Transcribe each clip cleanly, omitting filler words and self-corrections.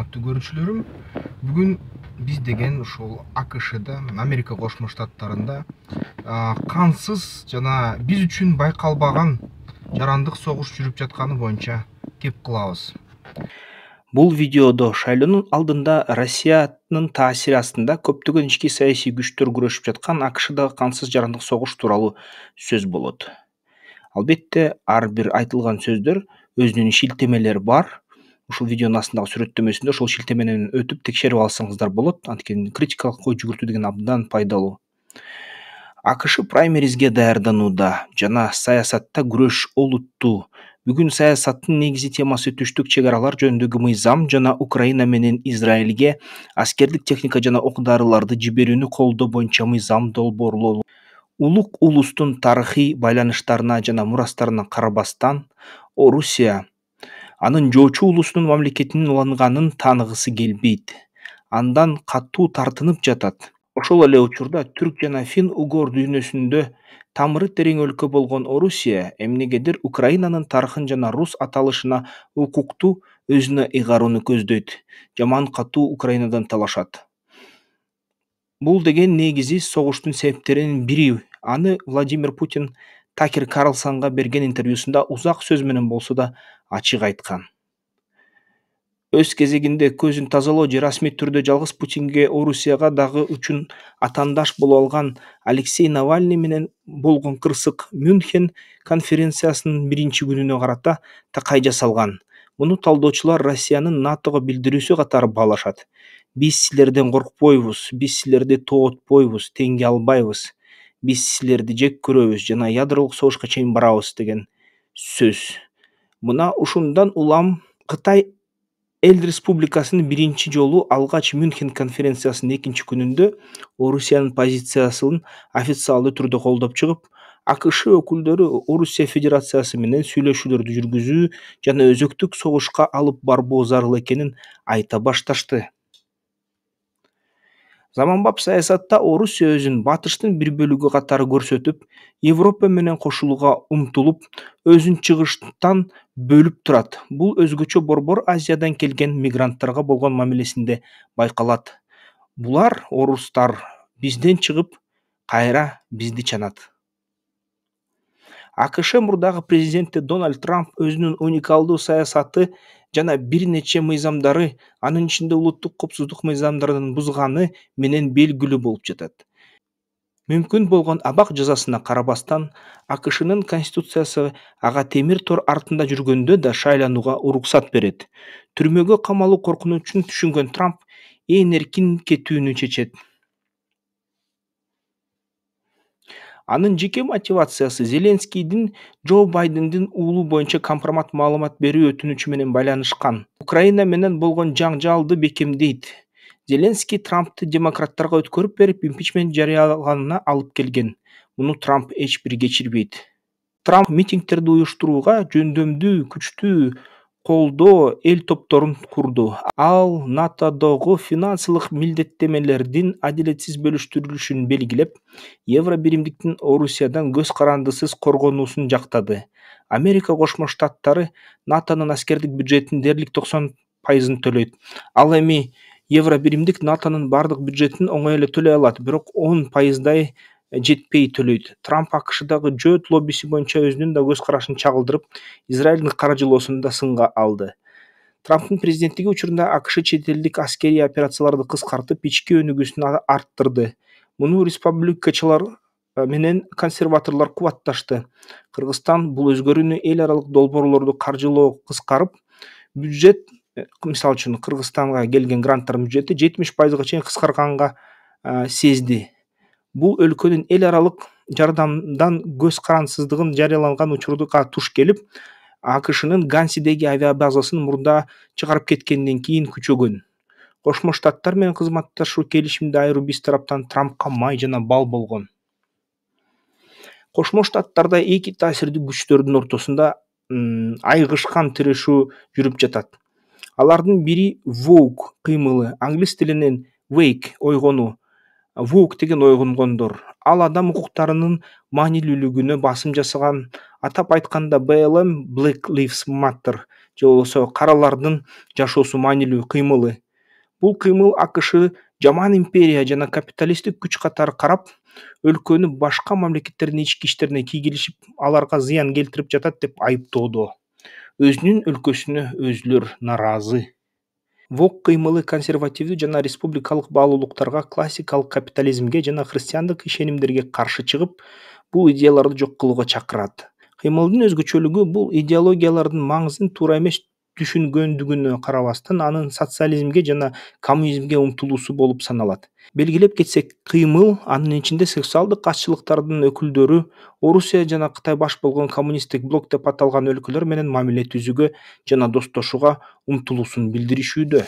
урматтуу көрүүчүлөрүм, бүгүн биз деген ушул АКШда, Америка Кошмо Штаттарында кансыз жана биз үчүн байкалбаган жарандык согуш жүрүп жатканы боюнча кеп кылабыз. Бул видеодо шайлоонун алдында Россиянын таасири астында көптөгөн ички саясий күчтөр күрөшүп жаткан АКШдагы кансыз жарандык согуш тууралуу сөз болот. Албетте, ар бир айтылган сөздөр өзүнүн шилтемелери бар. Ушул видеонун астындагы сүрөттөмөсүндө ошол шилтеменен өтүп текшерип алсаңыздар болот. Анткени критикалык ой жүгүртүү деген абдан пайдалуу. АКШ праймеризге даярданууда жана саясатта күрөш олуттуу. Бүгүн саясаттын негизги темасы түштүк чек аралар жөнүндөгү мыйзам жана Украина менен Израилге аскердик техника жана ок-дарыларды жиберүүнү колдоо боюнча мыйзам долбоорлоо. Улук улустун тарыхый байланыштарына жана мурастарына карабастан, Орусия анын жоочу улусунун мамлекетинин уланганын тааныгысы келбейт. Андан катуу тартынып жатат. Ошол эле учурда түрк жана фин-угор дүйнөсүндө тамыры терең өлкө болгон Орусия эмнегедир Украинанын тарыхын жана рус аталышына укукту өзүнө ыйгарууну көздөйт. Жаман катуу Украинадан талашат. Бул деген негизи согуштун себептеринин бири. Аны Владимир Путин Такер Карлсонго берген интервьюсунда узак сөз менен болсо да ачык айткан. Өз кезегинде көзүн тазалоо же расмий түрдө жалгыз Путинге Орусияга дагы үчүн атаандаш боло алган Алексей Навальный менен болгон кырсык Мюнхен конференциясынын биринчи күнүнө карата такай жасалган. Муну талдоочулар Россиянын НАТОго билдирүүсү катары баалашат. Биз силерден коркпойбуз, биз силерди тоотпойбуз, теңге албайбыз. Биз силерди жек көрөбүз жана ядролук согушка чейин барабыз деген сөз. Мына ушундан улам Кытай Эл Республикасынын биринчи жолу алгач Мюнхен конференциясынын экинчи күнүндө Орусиянын позициясын официалдуу түрдө колдоп чыгып, АКШ өкүлдөрү Орусия Федерациясы менен сүйлөшүүлөрдү жүргүзүү жана өзөктүк согушка алып барбоо зарыл экенин айта башташты. Заманбап саясатта Орусия өзүн батыштын бир бөлүгү катары көрсөтүп, Европа менен кошулууга умтулуп, өзүн чыгыштан бөлүп турат. Бул өзгөчө Борбор Азиядан келген мигранттарга болгон мамилесинде байкалат. Булар, орустар, бизден чыгып, кайра бизди чанат. АКШ мурдагы президенти Дональд Трамп өзүнүн уникалдуу саясаты жана бир нече мыйзамдары, анын ичинде улуттук коопсуздук мыйзамдарын бузганы менен белгилүү болуп жатат. Мүмкүн болгон абак жазасына карабастан, АКШнын конституциясы ага темир тор артында жүргөндө да шайланууга уруксат берет. Түрмөгө камалуу коркунучун түшүнгөн Трамп ээн эркин кетүүнү чечет. Анын жеке мотивациясы Зеленскийдин Джо Байдендин уулу боюнча компромат маалымат берүү өтүнүчү менен байланышкан. Украина менен болгон жаңжалды бекемдейт. Зеленский Трампты демократтарга өткөрүп берип, импичмент жарыялаганына алып келген. Муну Трамп эч бир кечирбейт. Трамп митингтерди уюштурууга жөндөмдүү, күчтүү колдоо эл топторун курду. Ал НАТОдогу финансылык милдеттемелердин адилетсиз бөлүштүрүлүшүн белгилеп, евро биримдиктин Орусиядан көз карандысыз коргонуусун жактады. Америка Кошмо Штаттары НАТОнун аскердик бюджетинин дээрлик 90% төлөйт. Ал эми евро биримдик НАТОнун бардык бюджетин оңой эле төлөй алат, бирок 10%дай жетпей төлөйт. Трамп АКШдагы жөөт лоббиси боюнча өзүнүн да көз карашын чагылдырып, Израилдин каржылоосун да сынга алды. Трамптын президенттиги учурунда АКШ чет элдик аскерий операцияларды кыскартып, ички өнүгүүсүн арттырды. Муну республикачылар менен консерваторлор кубатташты. Кыргызстан бул өзгөрүүнү эл аралык долбоорлорду каржылоо кыскарып, бюджет, мисалы үчүн Кыргызстанга келген гранттардын бюджети 70%га чейин кыскарганга сезди. Бул өлкөнүн эл аралык жардамдан көз карансыздыгын жарыяланган учурга туш келип, АКШнын Гансидеги авиабазасын мурда чыгарып кеткенден кийин күчөгөн. Кошмо Штаттар менен кызматташуу келишимди айыруу биз тараптан Трампка май жана бал болгон. Кошмо Штаттарда эки таасирдүү күчтөрдүн ортосунда айгышкан тирешүү жүрүп жатат. Алардын бири Vogue кыймылы, англис тилинен wake ойгонуу. Vogue деген ойгонгондор. Ал адам укуктарынын маанилүүлүгүнө басым жасаган Атап айтканда BLM Black Lives Matter же болбосо каралардын жашоосу маанилүү кыймылы. Бул кыймыл АКШ жаман империя жана капиталисттик күч катары карап, өлкөнү башка мамлекеттердин ички иштерине кийгилишип, аларга зыян келтирип жатат деп айыптоодо. Өзүнүн өлкөсүнө өзүлөр нааразы. ВОК кыймылы консервативдүү жана республикалык баалуулуктарга, классикалык капитализмге жана христиандык ишенимдерге каршы чыгып, бул идеяларды жок кылууга чакырат. Кыймылдын өзгөчөлүгү бул идеологиялардын маңызын туура эмес түшүнгөндүгүнө карабастан, анын социализмге жана коммунизмге умтулуусу болуп саналат. Белгилеп кетсек, кыймыл анын ичинде сексуалдык каршылыктардын өкүлдөрү Орусия жана Кытай баш болгон коммунисттик блок деп аталган өлкөлөр менен мамиле түзүүгө жана достошууга умтулуусун билдиришүүдө.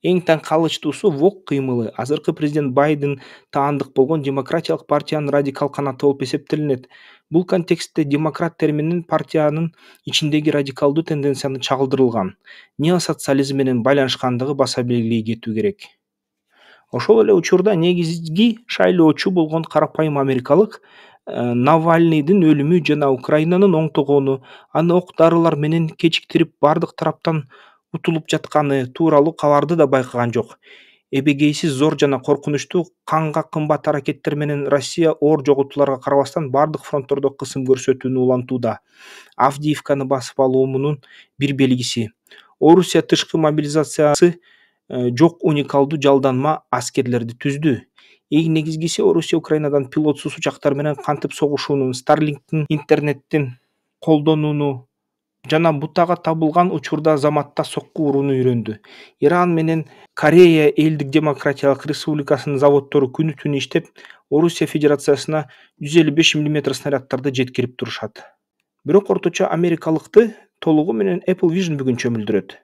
Эң таң калычтуусу ВОК кыймылы азыркы президент Байден таандык болгон демократиялык партиянын радикал канаты болуп эсептелинет. Бул контекстте демократ терминин партиянын ичиндеги радикалдуу тенденцияны чагылдырылган, неосоциализм менен байланышкандыгы баса белгилей кетүү керек. Ошол эле учурда негизги шайлоочу болгон карапайым америкалык Навальныйдын өлүмү жана Украинанын оңтогону, аны ок-дарылар менен кечиктирип бардык тараптан утулуп жатканы тууралуу кабарды да байкаган жок. Эбегейсиз зор жана коркунучтуу канга кымбат аракеттер менен Россия оор жоготууларга карабастан бардык фронттордо кысым көрсөтүүнү улантууда. Авдиевканы басып алуунун бир белгиси. Орусия тышкы мобилизациясы жок уникалдуу жалданма аскерлерди түздү. Эң негизгиси Орусия Украинадан пилотсуз учактар менен кантип согушуунун, Starlink'тин интернеттин колдонууну жана бутага табылган учурда заматта сокку урууну үйрөндү. Иран менен Корея Элдик Демократиялык Республикасынын заводдору күнү түнү иштеп, Орусия Федерациясына 155 мм снаряддарды жеткирип турушат. Бирок орточо америкалыкты толугу менен Apple Vision бүгүн чөмүлдүрөт.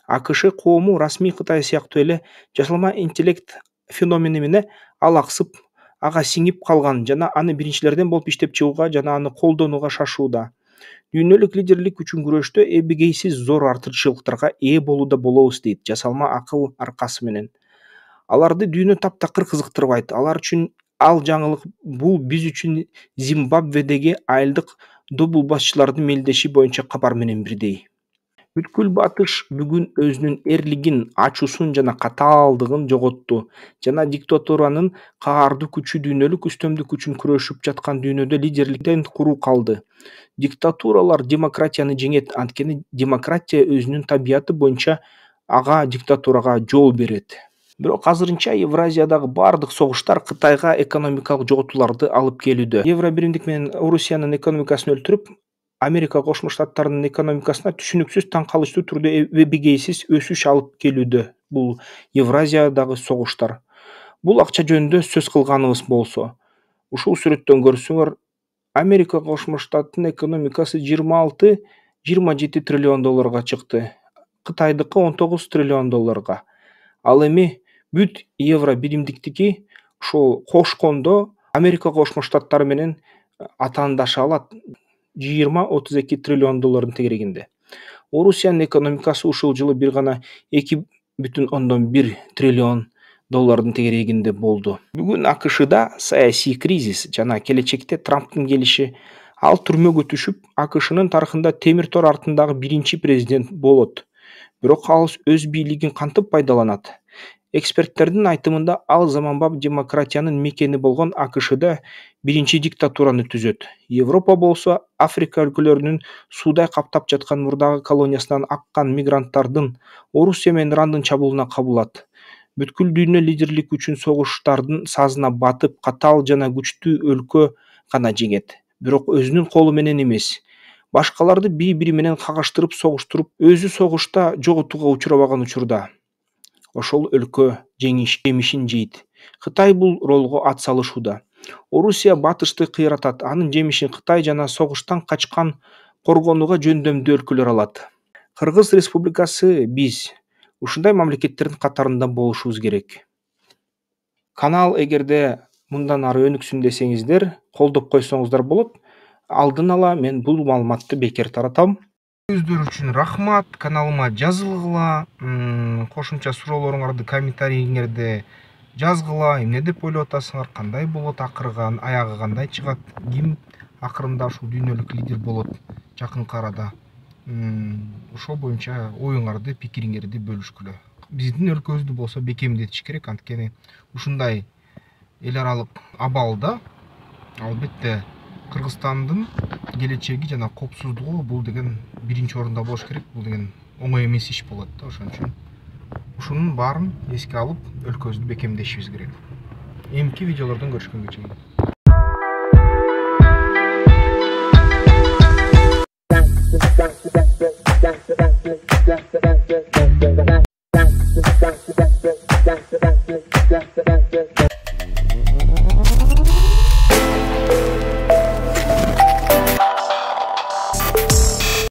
АКШ коому расмий Кытай сыяктуу эле жасалма интеллект феномени менен алаксып, ага сиңип калган жана аны биринчилерден болуп иштеп чыгууга жана аны колдонууга шашууда. Дүйнөлүк лидерлик үчүн күрөштө эбегейсиз зор артыкчылыктарга ээ болууда болобуз дейт жасалма акыл аркасы менен. Аларды дүйнө таптакыр кызыктырбайт. Алар үчүн ал жаңылык бул биз үчүн Зимбабведеги айылдык добулбашчылардын мелдеши боюнча кабар менен бирдей. Бүткүл Батыш бүгүн өзүнүн эрлигин, ачуусун жана катаалдыгын жоготту жана диктатуранын каардуу күчү дүйнөлүк үстөмдүк үчүн күрөшүп жаткан дүйнөдө лидерликтен куру калды. Диктатуралар демократияны жеңет, анткени демократия өзүнүн табияты боюнча ага диктатурага жол берет. Бирок азырынча Евразиядагы бардык согуштар Кытайга экономикалык жоготууларды алып келүүдө. Евро биримдик менен Орусиянын экономикасын өлтүрүп, Америка Кошмо Штаттарынын экономикасына түшүнүксүз таң калыштуу түрдө эбегейсиз өсүш алып келүүдө бул Евразиядагы согуштар. Бул акча жөнүндө сөз кылганыбыз болсо, ушул сүрөттөн көрсөңөр, Америка Кошмо Штаттын экономикасы 26-27 триллион долларга чыкты. Кытайдыкы 19 триллион долларга. Ал эми бүт евро биримдиктики ошол кошкондо Америка Кошмо Штаттары менен атаандаша алат. 20-32 триллион доллардын тегерегинде. Орусиянын экономикасы ушул жылы бир гана 2,1 триллион доллардын тегерегинде болду. Бүгүн АКШда саясий кризис жана келечекте Трамптын келиши, ал түрмөгө түшүп, АКШнын тарыхында темир тор артындагы биринчи президент болот. Бирок ал өз бийлигин кантип пайдаланат? Эксперттердин айтымында ал заманбап демократиянын мекени болгон АКШда биринчи диктатураны түзөт. Европа болсо Африка өлкөлөрүнүн суудай каптап жаткан мурдагы колониясынан аккан мигранттардын Орусия менен Ирандын чабуулуна кабылат. Бүткүл дүйнө лидерлик үчүн согуштардын сазына батып, катаал жана күчтүү өлкө гана жеңет. Бирок өзүнүн колу менен эмес. Башкаларды бири-бири менен кагаштырып согуштуруп, өзү согушта жоготууга учурабаган учурда ошол өлкө жемишин жейт. Кытай бул ролго ат салышууда. Орусия Батышты кыйратат, анын жемишин Кытай жана согуштан качкан коргонууга жөндөмдүү өлкөлөр алат. Кыргыз Республикасы биз ушундай мамлекеттердин катарында болушубуз керек. Канал эгерде мындан ары өнүксүн десеңиздер, колдоп койсоңуздар болот. Алдын ала мен бул маалыматты бекер таратам. Өздөрү үчүн рахмат. Каналыма жазылгыла, кошумча суроолоруңарды комментарийиңерде жазгыла эмне деп ойлоп атасыңар, кандай болот акырган, аягы кандай чыгат, ким акырында ушул дүйнөлүк лидер болот жакынкы арада. Ошол боюнча оюңарды, пикириңерди бөлүшкүлө. Биздин өлкөбүздү болсо бекемдетиш керек, анткени ушундай эл аралык абалда албетте Кыргызстандын келечеги жана коопсуздугу бул деген биринчи орунда болуш керек. Бул деген оңой эмес иш болот да. Ошон үчүн ушунун баарын эске алып өлкөбүздү бекемдешибиз керек. Эмки видеолордон көрүшкөнгө чейин.